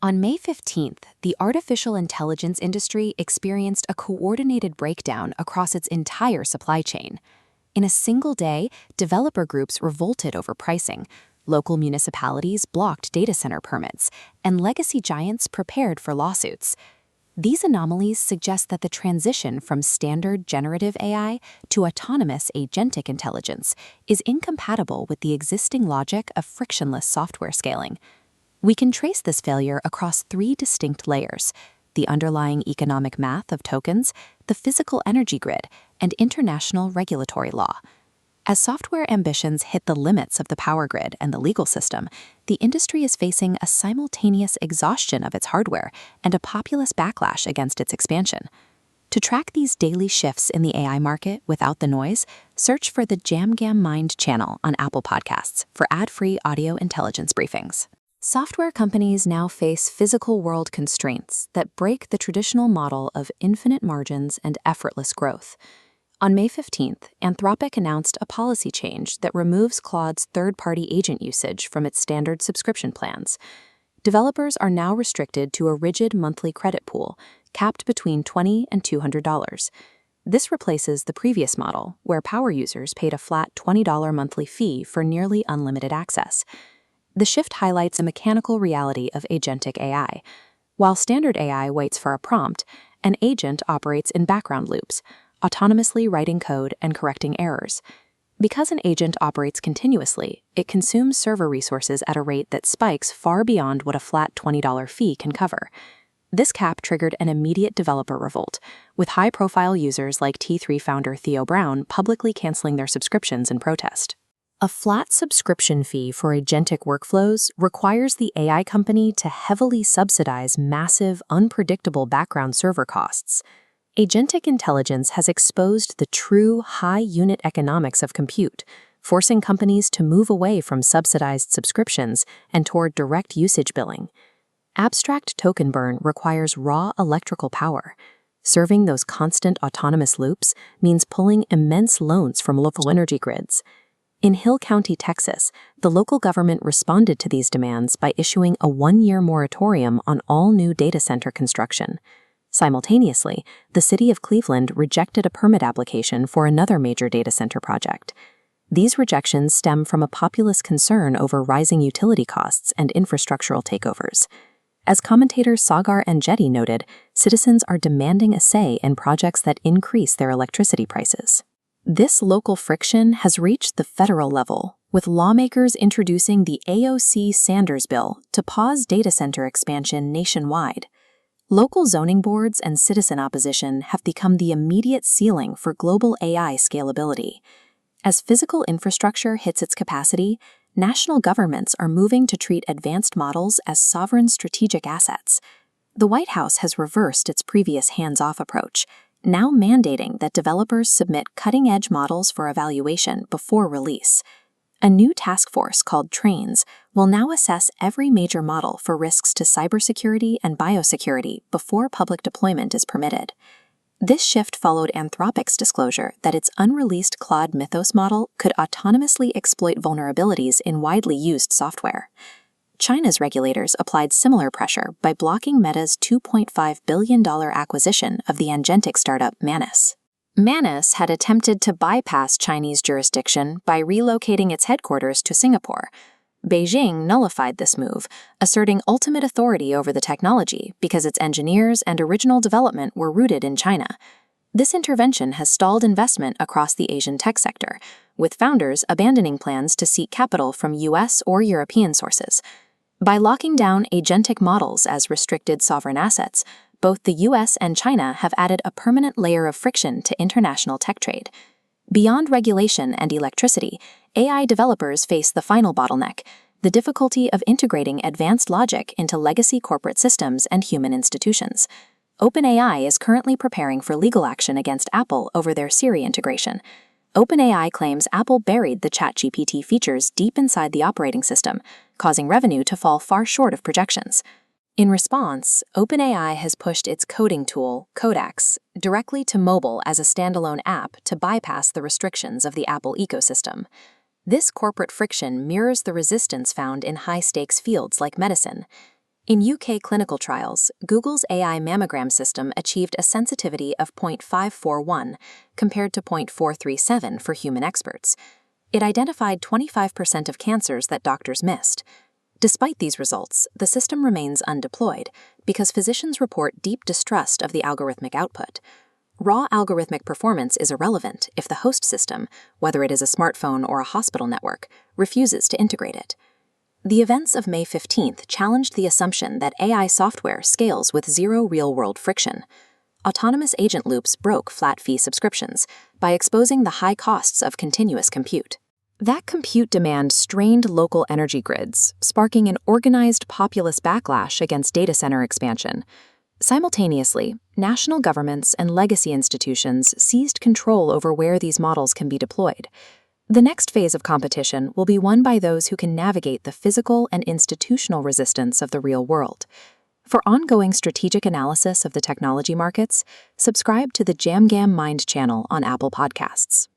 On May 15th, the artificial intelligence industry experienced a coordinated breakdown across its entire supply chain. In a single day, developer groups revolted over pricing, local municipalities blocked data center permits, and legacy giants prepared for lawsuits. These anomalies suggest that the transition from standard generative AI to autonomous agentic intelligence is incompatible with the existing logic of frictionless software scaling. We can trace this failure across three distinct layers: the underlying economic math of tokens, the physical energy grid, and international regulatory law. As software ambitions hit the limits of the power grid and the legal system, the industry is facing a simultaneous exhaustion of its hardware and a populist backlash against its expansion. To track these daily shifts in the AI market without the noise, search for the DJAMGAMIND channel on Apple Podcasts for ad-free audio intelligence briefings. Software companies now face physical world constraints that break the traditional model of infinite margins and effortless growth. On May 15th, Anthropic announced a policy change that removes Claude's third-party agent usage from its standard subscription plans. Developers are now restricted to a rigid monthly credit pool, capped between $20 and $200. This replaces the previous model, where power users paid a flat $20 monthly fee for nearly unlimited access. The shift highlights a mechanical reality of agentic AI. While standard AI waits for a prompt, an agent operates in background loops, autonomously writing code and correcting errors. Because an agent operates continuously, it consumes server resources at a rate that spikes far beyond what a flat $20 fee can cover. This cap triggered an immediate developer revolt, with high-profile users like T3 founder Theo Brown publicly canceling their subscriptions in protest. A flat subscription fee for agentic workflows requires the AI company to heavily subsidize massive, unpredictable background server costs. Agentic intelligence has exposed the true high unit economics of compute, forcing companies to move away from subsidized subscriptions and toward direct usage billing. Abstract token burn requires raw electrical power. Serving those constant autonomous loops means pulling immense loads from local energy grids. In Hill County, Texas, the local government responded to these demands by issuing a one-year moratorium on all new data center construction. Simultaneously, the city of Cleveland rejected a permit application for another major data center project. These rejections stem from a populist concern over rising utility costs and infrastructural takeovers. As commentators Sagar and Jetty noted, citizens are demanding a say in projects that increase their electricity prices. This local friction has reached the federal level, with lawmakers introducing the AOC Sanders bill to pause data center expansion nationwide. Local zoning boards and citizen opposition have become the immediate ceiling for global AI scalability. As physical infrastructure hits its capacity, national governments are moving to treat advanced models as sovereign strategic assets. The White House has reversed its previous hands-off approach, now mandating that developers submit cutting-edge models for evaluation before release. A new task force called Trains will now assess every major model for risks to cybersecurity and biosecurity before public deployment is permitted. This shift followed Anthropic's disclosure that its unreleased Claude Mythos model could autonomously exploit vulnerabilities in widely used software. China's regulators applied similar pressure by blocking Meta's $2.5 billion acquisition of the agentic startup Manus. Manus had attempted to bypass Chinese jurisdiction by relocating its headquarters to Singapore. Beijing nullified this move, asserting ultimate authority over the technology because its engineers and original development were rooted in China. This intervention has stalled investment across the Asian tech sector, with founders abandoning plans to seek capital from US or European sources. By locking down agentic models as restricted sovereign assets, both the US and China have added a permanent layer of friction to international tech trade. Beyond regulation and electricity, AI developers face the final bottleneck: the difficulty of integrating advanced logic into legacy corporate systems and human institutions. OpenAI is currently preparing for legal action against Apple over their Siri integration. OpenAI claims Apple buried the ChatGPT features deep inside the operating system, causing revenue to fall far short of projections. In response, OpenAI has pushed its coding tool, Codex, directly to mobile as a standalone app to bypass the restrictions of the Apple ecosystem. This corporate friction mirrors the resistance found in high-stakes fields like medicine. In UK clinical trials, Google's AI mammogram system achieved a sensitivity of 0.541 compared to 0.437 for human experts. It identified 25% of cancers that doctors missed. Despite these results, the system remains undeployed because physicians report deep distrust of the algorithmic output. Raw algorithmic performance is irrelevant if the host system, whether it is a smartphone or a hospital network, refuses to integrate it. The events of May 15th challenged the assumption that AI software scales with zero real-world friction. Autonomous agent loops broke flat-fee subscriptions by exposing the high costs of continuous compute. That compute demand strained local energy grids, sparking an organized populist backlash against data center expansion. Simultaneously, national governments and legacy institutions seized control over where these models can be deployed. The next phase of competition will be won by those who can navigate the physical and institutional resistance of the real world. For ongoing strategic analysis of the technology markets, subscribe to the DJAMGAMIND channel on Apple Podcasts.